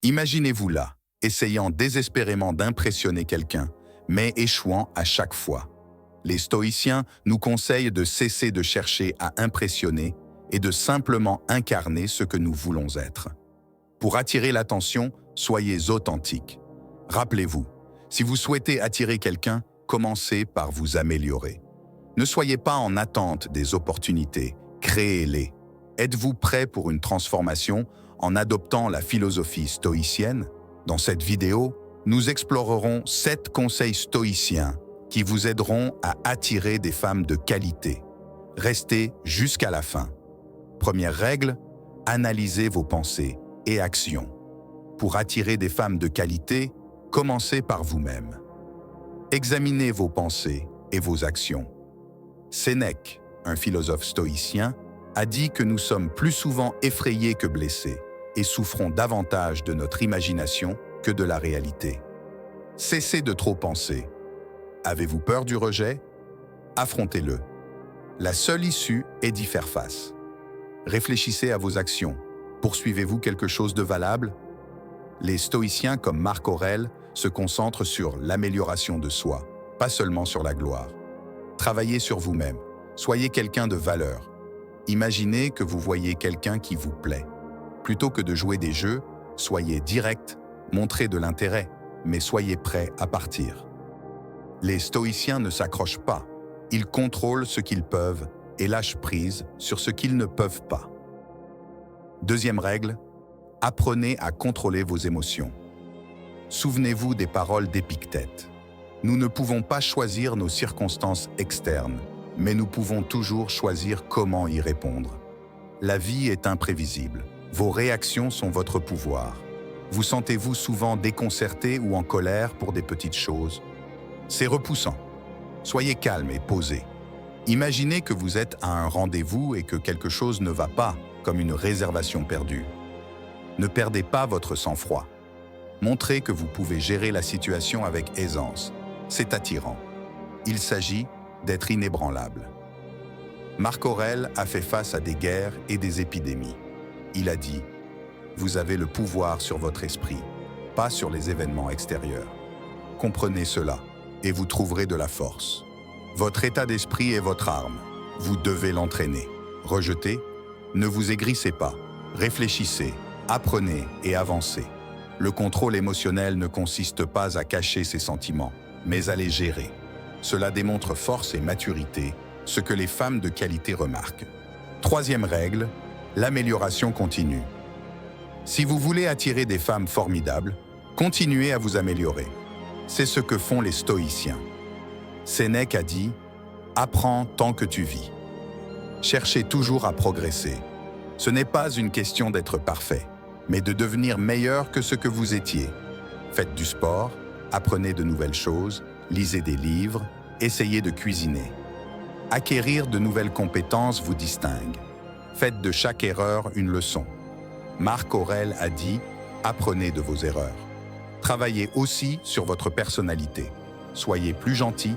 Imaginez-vous là, essayant désespérément d'impressionner quelqu'un, mais échouant à chaque fois. Les stoïciens nous conseillent de cesser de chercher à impressionner et de simplement incarner ce que nous voulons être. Pour attirer l'attention, soyez authentique. Rappelez-vous, si vous souhaitez attirer quelqu'un, commencez par vous améliorer. Ne soyez pas en attente des opportunités, créez-les. Êtes-vous prêt pour une transformation en adoptant la philosophie stoïcienne? Dans cette vidéo, nous explorerons 7 conseils stoïciens qui vous aideront à attirer des femmes de qualité. Restez jusqu'à la fin. Première règle, analysez vos pensées et actions. Pour attirer des femmes de qualité, commencez par vous-même. Examinez vos pensées et vos actions. Sénèque, un philosophe stoïcien, a dit que nous sommes plus souvent effrayés que blessés et souffrons davantage de notre imagination que de la réalité. Cessez de trop penser. Avez-vous peur du rejet? Affrontez-le. La seule issue est d'y faire face. Réfléchissez à vos actions. Poursuivez-vous quelque chose de valable? Les stoïciens comme Marc Aurèle se concentrent sur l'amélioration de soi, pas seulement sur la gloire. Travaillez sur vous-même. Soyez quelqu'un de valeur. Imaginez que vous voyez quelqu'un qui vous plaît. Plutôt que de jouer des jeux, soyez direct, montrez de l'intérêt, mais soyez prêt à partir. Les stoïciens ne s'accrochent pas. Ils contrôlent ce qu'ils peuvent et lâchent prise sur ce qu'ils ne peuvent pas. Deuxième règle, apprenez à contrôler vos émotions. Souvenez-vous des paroles d'Épictète. Nous ne pouvons pas choisir nos circonstances externes, mais nous pouvons toujours choisir comment y répondre. La vie est imprévisible. Vos réactions sont votre pouvoir. Vous sentez-vous souvent déconcerté ou en colère pour des petites choses? C'est repoussant. Soyez calme et posé. Imaginez que vous êtes à un rendez-vous et que quelque chose ne va pas, comme une réservation perdue. Ne perdez pas votre sang-froid. Montrez que vous pouvez gérer la situation avec aisance. C'est attirant. Il s'agit d'être inébranlable. Marc Aurèle a fait face à des guerres et des épidémies. Il a dit « Vous avez le pouvoir sur votre esprit, pas sur les événements extérieurs. Comprenez cela et vous trouverez de la force. Votre état d'esprit est votre arme. Vous devez l'entraîner. Rejetez, ne vous aigrissez pas. Réfléchissez, apprenez et avancez. Le contrôle émotionnel ne consiste pas à cacher ses sentiments, mais à les gérer. Cela démontre force et maturité, ce que les femmes de qualité remarquent. Troisième règle, l'amélioration continue. Si vous voulez attirer des femmes formidables, continuez à vous améliorer. C'est ce que font les stoïciens. Sénèque a dit « Apprends tant que tu vis ». Cherchez toujours à progresser. Ce n'est pas une question d'être parfait, mais de devenir meilleur que ce que vous étiez. Faites du sport, apprenez de nouvelles choses, lisez des livres, essayez de cuisiner. Acquérir de nouvelles compétences vous distingue. Faites de chaque erreur une leçon. Marc Aurèle a dit « Apprenez de vos erreurs ». Travaillez aussi sur votre personnalité. Soyez plus gentil,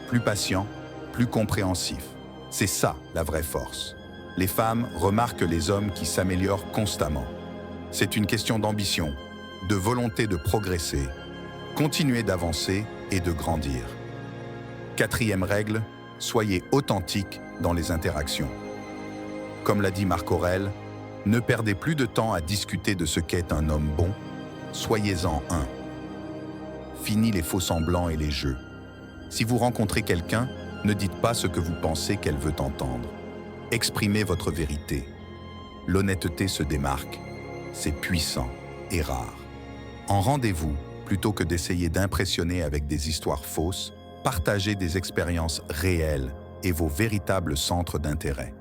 plus patient, plus compréhensif. C'est ça la vraie force. Les femmes remarquent les hommes qui s'améliorent constamment. C'est une question d'ambition, de volonté de progresser, continuer d'avancer et de grandir. Quatrième règle, soyez authentique dans les interactions. Comme l'a dit Marc Aurèle, ne perdez plus de temps à discuter de ce qu'est un homme bon, soyez-en un. Fini les faux-semblants et les jeux. Si vous rencontrez quelqu'un, ne dites pas ce que vous pensez qu'elle veut entendre. Exprimez votre vérité. L'honnêteté se démarque. C'est puissant et rare. En rendez-vous, plutôt que d'essayer d'impressionner avec des histoires fausses, partagez des expériences réelles et vos véritables centres d'intérêt.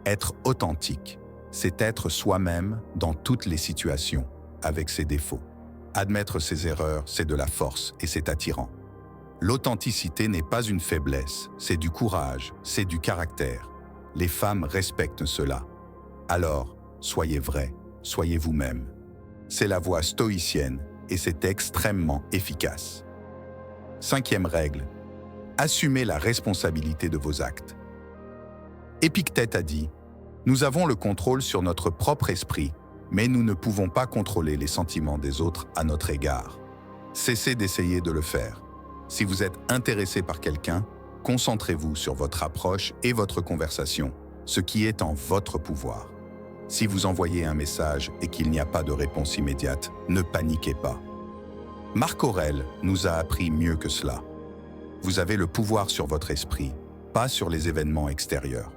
Être authentique, c'est être soi-même dans toutes les situations, avec ses défauts. Admettre ses erreurs, c'est de la force et c'est attirant. L'authenticité n'est pas une faiblesse, c'est du courage, c'est du caractère. Les femmes respectent cela. Alors, soyez vrai, soyez vous-même. C'est la voie stoïcienne et c'est extrêmement efficace. Cinquième règle, assumez la responsabilité de vos actes. Épictète a dit « Nous avons le contrôle sur notre propre esprit, Mais nous ne pouvons pas contrôler les sentiments des autres à notre égard. Cessez d'essayer de le faire. Si vous êtes intéressé par quelqu'un, concentrez-vous sur votre approche et votre conversation, ce qui est en votre pouvoir. Si vous envoyez un message et qu'il n'y a pas de réponse immédiate, ne paniquez pas. Marc Aurèle nous a appris mieux que cela. Vous avez le pouvoir sur votre esprit, pas sur les événements extérieurs.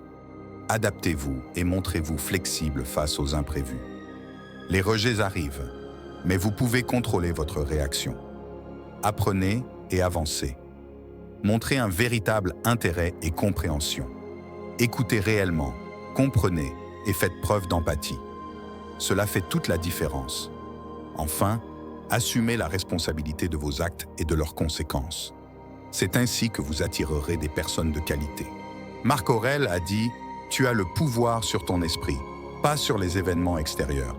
Adaptez-vous et montrez-vous flexible face aux imprévus. Les rejets arrivent, mais vous pouvez contrôler votre réaction. Apprenez et avancez. Montrez un véritable intérêt et compréhension. Écoutez réellement, comprenez et faites preuve d'empathie. Cela fait toute la différence. Enfin, assumez la responsabilité de vos actes et de leurs conséquences. C'est ainsi que vous attirerez des personnes de qualité. Marc Aurèle a dit « Tu as le pouvoir sur ton esprit, pas sur les événements extérieurs.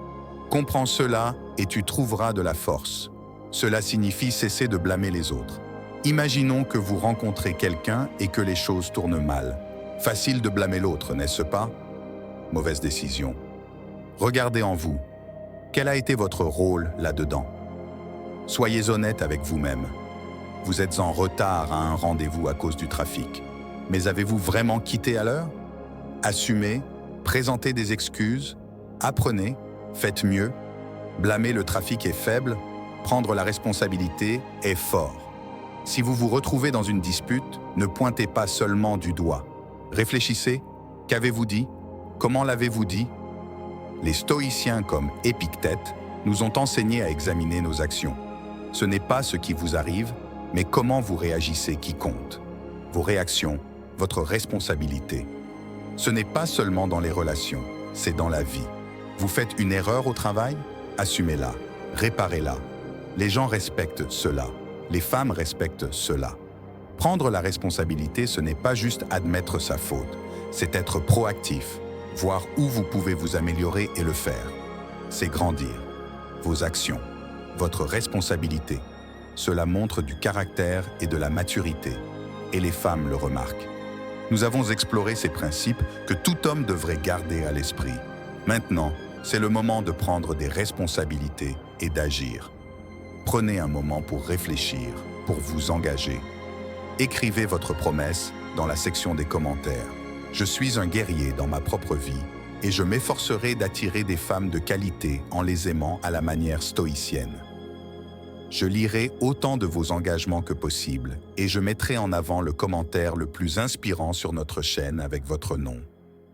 Comprends cela et tu trouveras de la force. » Cela signifie cesser de blâmer les autres. Imaginons que vous rencontrez quelqu'un et que les choses tournent mal. Facile de blâmer l'autre, n'est-ce pas? Mauvaise décision. Regardez en vous. Quel a été votre rôle là-dedans? Soyez honnête avec vous-même. Vous êtes en retard à un rendez-vous à cause du trafic. Mais avez-vous vraiment quitté à l'heure? Assumez, présentez des excuses, apprenez, faites mieux. Blâmer le trafic est faible, prendre la responsabilité est fort. Si vous vous retrouvez dans une dispute, ne pointez pas seulement du doigt. Réfléchissez, qu'avez-vous dit? Comment l'avez-vous dit? Les stoïciens comme Épictète nous ont enseigné à examiner nos actions. Ce n'est pas ce qui vous arrive, mais comment vous réagissez qui compte. Vos réactions, votre responsabilité. Ce n'est pas seulement dans les relations, c'est dans la vie. Vous faites une erreur au travail? Assumez-la, réparez-la. Les gens respectent cela, les femmes respectent cela. Prendre la responsabilité, ce n'est pas juste admettre sa faute, c'est être proactif, voir où vous pouvez vous améliorer et le faire. C'est grandir. Vos actions, votre responsabilité. Cela montre du caractère et de la maturité, et les femmes le remarquent. Nous avons exploré ces principes que tout homme devrait garder à l'esprit. Maintenant, c'est le moment de prendre des responsabilités et d'agir. Prenez un moment pour réfléchir, pour vous engager. Écrivez votre promesse dans la section des commentaires. Je suis un guerrier dans ma propre vie et je m'efforcerai d'attirer des femmes de qualité en les aimant à la manière stoïcienne. Je lirai autant de vos engagements que possible et je mettrai en avant le commentaire le plus inspirant sur notre chaîne avec votre nom.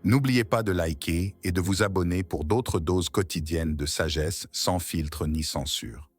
N'oubliez pas de liker et de vous abonner pour d'autres doses quotidiennes de sagesse sans filtre ni censure.